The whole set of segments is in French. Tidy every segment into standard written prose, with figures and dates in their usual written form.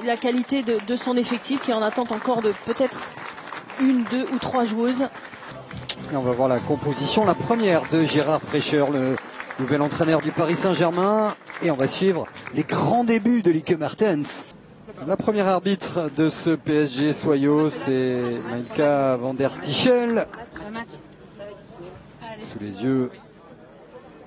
la qualité de son effectif qui est en attente encore de peut-être 1, 2 ou 3 joueuses. Et on va voir la composition, la première de Gérard Prêcheur, le nouvel entraîneur du Paris Saint-Germain. Et on va suivre les grands débuts de Lieke Martens. La première arbitre de ce PSG Soyo, c'est Maïka van der Stichel. Sous les yeux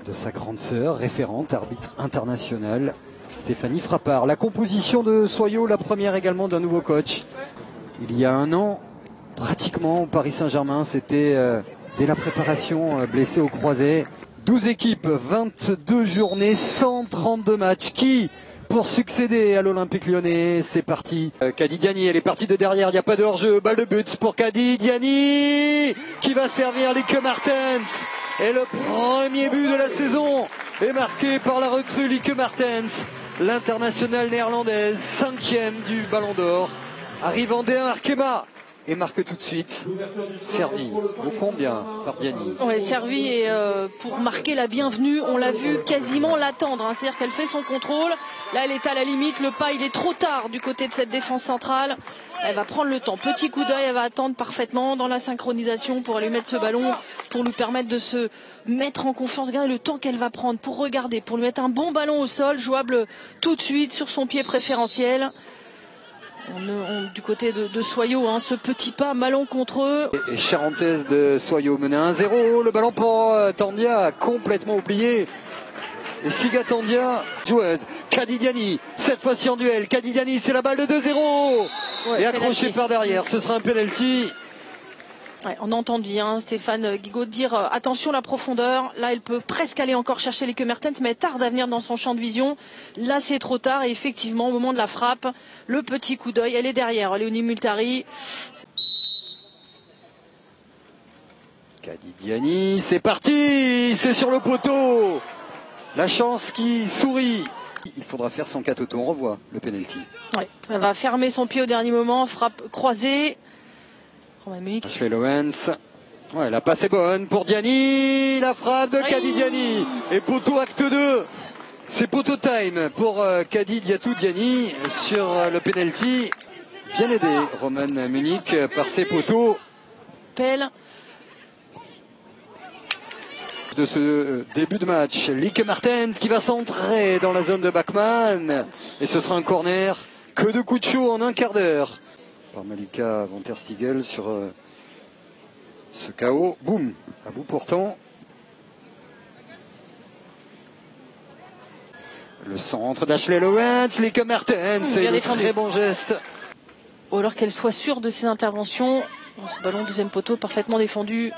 de sa grande sœur, référente, arbitre internationale, Stéphanie Frappard. La composition de Soyo, la première également d'un nouveau coach. Il y a un an, pratiquement au Paris Saint-Germain, c'était dès la préparation, blessé au croisé. 12 équipes, 22 journées, 132 matchs. Qui pour succéder à l'Olympique Lyonnais? C'est parti. Kady Diani, elle est partie de derrière, il n'y a pas de hors-jeu. Balle de but pour Kady Diani qui va servir Lieke Martens. Et le premier but de la saison est marqué par la recrue Lieke Martens. L'internationale néerlandaise, 5e du Ballon d'Or. Arrive en D1 Arkema et marque tout de suite. Servi au combien par Diani. Ouais, servi et pour marquer la bienvenue, on l'a vu quasiment l'attendre. Hein. C'est-à-dire qu'elle fait son contrôle. Là, elle est à la limite. Le pas, il est trop tard du côté de cette défense centrale. Elle va prendre le temps. Petit coup d'œil, elle va attendre parfaitement dans la synchronisation pour aller mettre ce ballon, pour lui permettre de se mettre en confiance. Regardez le temps qu'elle va prendre pour regarder, pour lui mettre un bon ballon au sol, jouable tout de suite sur son pied préférentiel. Du côté de Soyo, hein, ce petit pas malencontreux. Et Charentaise de Soyo menait 1-0. Le ballon pour Tandia, complètement oublié. Et Siga Tandia, joueuse. Kady Diani, cette fois-ci en duel. Kady Diani, c'est la balle de 2-0. Ouais, et accroché par derrière. Ce sera un penalty. Ouais, on a entendu Stéphane Guigaud dire attention la profondeur. Là, elle peut presque aller encore chercher Lieke Martens, mais elle tarde à venir dans son champ de vision. Là, c'est trop tard. Et effectivement, au moment de la frappe, le petit coup d'œil, elle est derrière. Léonie Multari. Kady Diani, c'est parti. C'est sur le poteau. La chance qui sourit. Il faudra faire son catoto. On revoit le penalty. Ouais, elle va fermer son pied au dernier moment. Frappe croisée. Ashley Lowens, ouais, la passe est bonne pour Diani, la frappe de Kady Diani et poteau acte 2, c'est poteau time pour Kady Diani sur le penalty, bien aidé Roman Munich par ses poteaux. Pelle. De ce début de match, Lieke Martens qui va centrer dans la zone de Bachmann et ce sera un corner, que de coups de chaud en un quart d'heure. Par Malika van der Stichel sur ce KO. Boum, à bout portant. Le centre d'Ashley Lowens, Lieke Martens, c'est un très bon geste. Ou alors qu'elle soit sûre de ses interventions. Ce ballon deuxième poteau parfaitement défendu,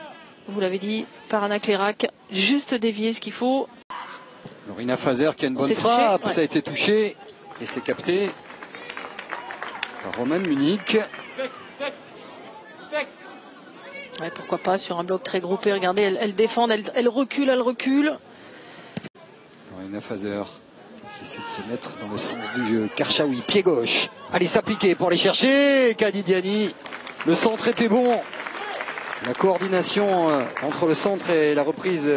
vous l'avez dit, par Anna Clérac. Juste dévier ce qu'il faut. Lorina Fazer qui a une bonne frappe, touché, ça a été touché et c'est capté. Roman Munich. Ouais, pourquoi pas sur un bloc très groupé. Regardez, elle défend, elle recule, elle recule. Lorena Fazer qui essaie de se mettre dans le sens du jeu. Karchaoui, pied gauche. Allez s'appliquer pour aller chercher. Kady Diani. Le centre était bon. La coordination entre le centre et la reprise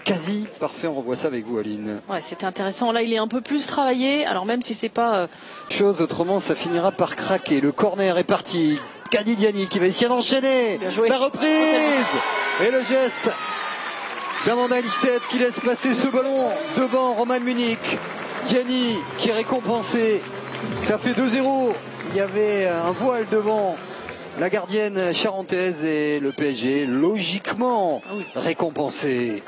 quasi parfait. On revoit ça avec vous, Aline. Ouais, c'était intéressant. Là, il est un peu plus travaillé. Alors même si c'est pas chose, autrement ça finira par craquer. Le corner est parti. Kady Diani qui va essayer d'enchaîner. La reprise et le geste d'Amanda Lichtet qui laisse passer ce ballon devant Roman Munich. Diani qui est récompensé. Ça fait 2-0. Il y avait un voile devant la gardienne charentaise et le PSG logiquement récompensé.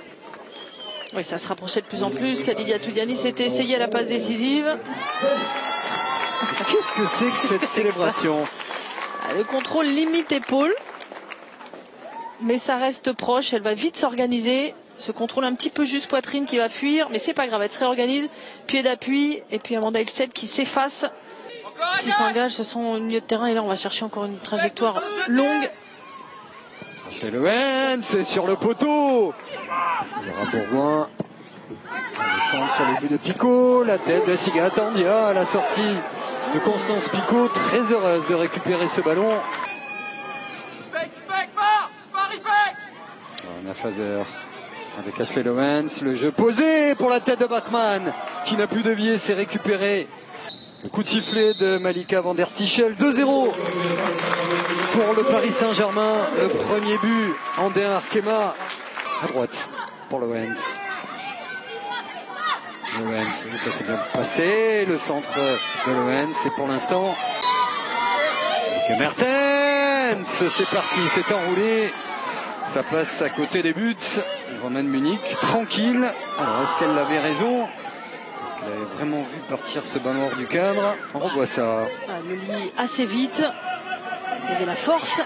Oui, ça se rapprochait de plus en plus. Kady Diani s'était essayé à la passe décisive. Qu'est-ce que c'est que cette célébration? Le contrôle limite épaule. Mais ça reste proche. Elle va vite s'organiser. Ce contrôle un petit peu juste poitrine qui va fuir. Mais c'est pas grave, elle se réorganise. Pied d'appui. Et puis Amanda Lichtet qui s'efface, qui s'engage. Ce sont au milieu de terrain. Et là, on va chercher encore une trajectoire longue. Chez Lowens, c'est sur le poteau. Laura Bourgoin. Le centre sur le but de Picot. La tête de Siga Tandia à la sortie de Constance Picot. Très heureuse de récupérer ce ballon. Anna Fazer avec Ashley Lowens. Le jeu posé pour la tête de Bachmann qui n'a plus dévié, c'est récupéré. Le coup de sifflet de Malika van der Stichel, 2-0 pour le Paris Saint-Germain. Le premier but, Andéen Arkema à droite pour Lowens. Lowens, ça s'est bien passé, le centre de Lowens, c'est pour l'instant que Mertens, c'est parti, c'est enroulé, ça passe à côté des buts. Roman Munich, tranquille. Alors est-ce qu'elle avait raison? Est-ce qu'elle avait vraiment vu partir ce ballon hors du cadre? On revoit ça. Le lit assez vite, il y avait la force.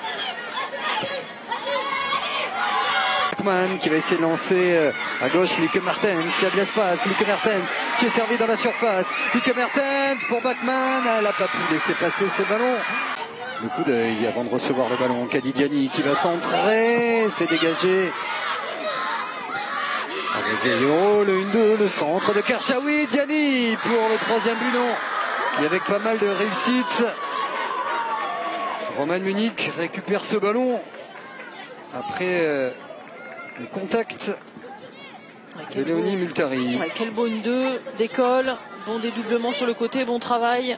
Bachmann qui va essayer de lancer à gauche Lieke Mertens, il y a de l'espace, Lieke Mertens qui est servi dans la surface, Lieke Mertens pour Bachmann, elle n'a pas pu laisser passer ce ballon. Le coup d'œil avant de recevoir le ballon, Kadi Diani qui va centrer, c'est dégagé. Avec Gaillot, le 1-2, le centre de Karchaoui, Diani pour le troisième but, non. Et avec pas mal de réussite. Roman Munich récupère ce ballon après le contact de Léonie Multari. Quel beau 1-2 d'école, bon dédoublement sur le côté, bon travail.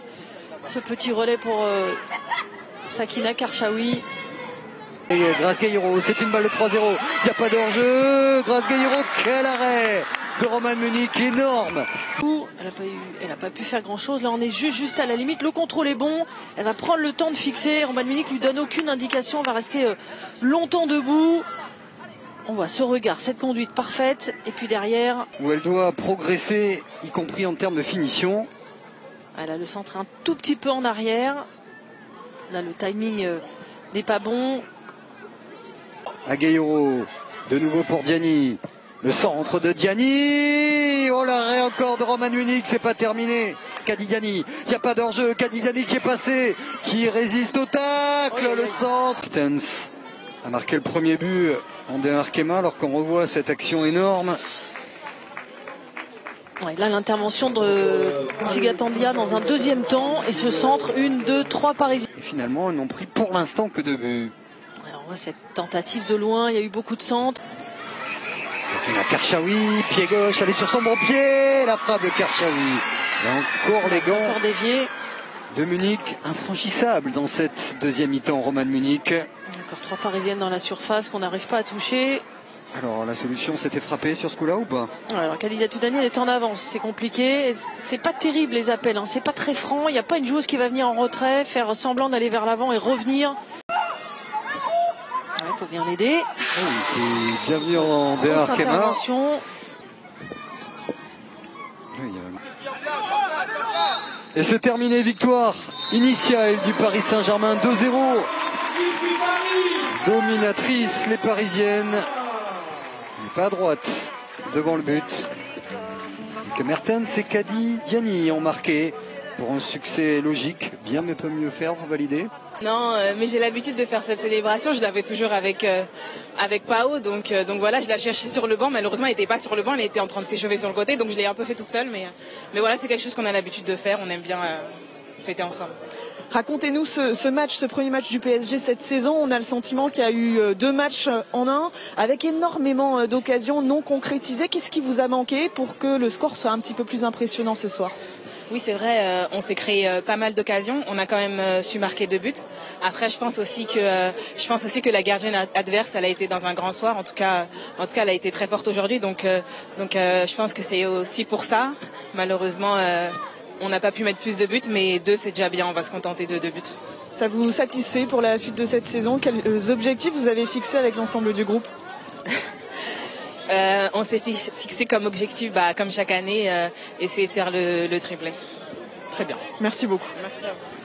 Ce petit relais pour Sakina Karchaoui. Grace Gaillero, c'est une balle de 3-0. Il n'y a pas d'hors-jeu. Grace Gaillero, quel arrêt de Roman Munich, énorme. Elle n'a pas pu faire grand-chose. Là, on est juste à la limite. Le contrôle est bon. Elle va prendre le temps de fixer. Roman Munich lui donne aucune indication. Elle va rester longtemps debout. On voit ce regard, cette conduite parfaite. Et puis derrière, où elle doit progresser, y compris en termes de finition. Elle a le centre un tout petit peu en arrière. Là, le timing n'est pas bon. Agueiro, de nouveau pour Diani. Le centre de Diani. Oh, l'arrêt encore de Roman Munich, c'est pas terminé. Kadi Diani, il n'y a pas d'enjeu. Kadi Diani qui est passé, qui résiste au tacle. Le centre. Mertens a marqué le premier but Andéen Arkema, alors qu'on revoit cette action énorme. Ouais, là, l'intervention de Tsigatandia dans un deuxième temps. Et ce centre, 1, 2, 3 Parisiens. Et finalement, ils n'ont pris pour l'instant que 2 buts. Ouais, on voit cette tentative de loin, il y a eu beaucoup de centres. Sakina Karchaoui, pied gauche, elle est sur son bon pied. La frappe de Karchaoui. Et encore les gants encore dévié de Munich, infranchissable dans cette deuxième mi-temps, Roman Munich. Encore 3 Parisiennes dans la surface qu'on n'arrive pas à toucher. Alors la solution, c'était frapper sur ce coup-là ou pas? Alors Khadija Toudani, elle est en avance, c'est compliqué. C'est pas terrible les appels, hein. C'est pas très franc. Il n'y a pas une joueuse qui va venir en retrait, faire semblant d'aller vers l'avant et revenir. Il faut venir l'aider. Oui, bienvenue en Andéen Arkema. Et c'est terminé, victoire initiale du Paris Saint-Germain, 2-0. Dominatrice les Parisiennes. Mais pas à droite devant le but. Que Mertens et Kadi Diani ont marqué pour un succès logique. Bien mais peut mieux faire, vous validez? Non, mais j'ai l'habitude de faire cette célébration. Je l'avais toujours avec Pao, donc voilà, je l'ai cherché sur le banc. Malheureusement, elle n'était pas sur le banc, elle était en train de s'échauffer sur le côté, donc je l'ai un peu fait toute seule. Mais voilà, c'est quelque chose qu'on a l'habitude de faire. On aime bien fêter ensemble. Racontez-nous ce match, ce premier match du PSG cette saison. On a le sentiment qu'il y a eu 2 matchs en un, avec énormément d'occasions non concrétisées. Qu'est-ce qui vous a manqué pour que le score soit un petit peu plus impressionnant ce soir? Oui, c'est vrai, on s'est créé pas mal d'occasions. On a quand même su marquer 2 buts. Après, je pense aussi que la gardienne adverse, elle a été dans un grand soir. En tout cas, elle a été très forte aujourd'hui. Donc, je pense que c'est aussi pour ça. Malheureusement, on n'a pas pu mettre plus de buts, mais 2, c'est déjà bien. On va se contenter de 2 buts. Ça vous satisfait pour la suite de cette saison? Quels objectifs vous avez fixés avec l'ensemble du groupe? On s'est fixé comme objectif, comme chaque année, essayer de faire le triplé. Très bien. Merci beaucoup. Merci à vous.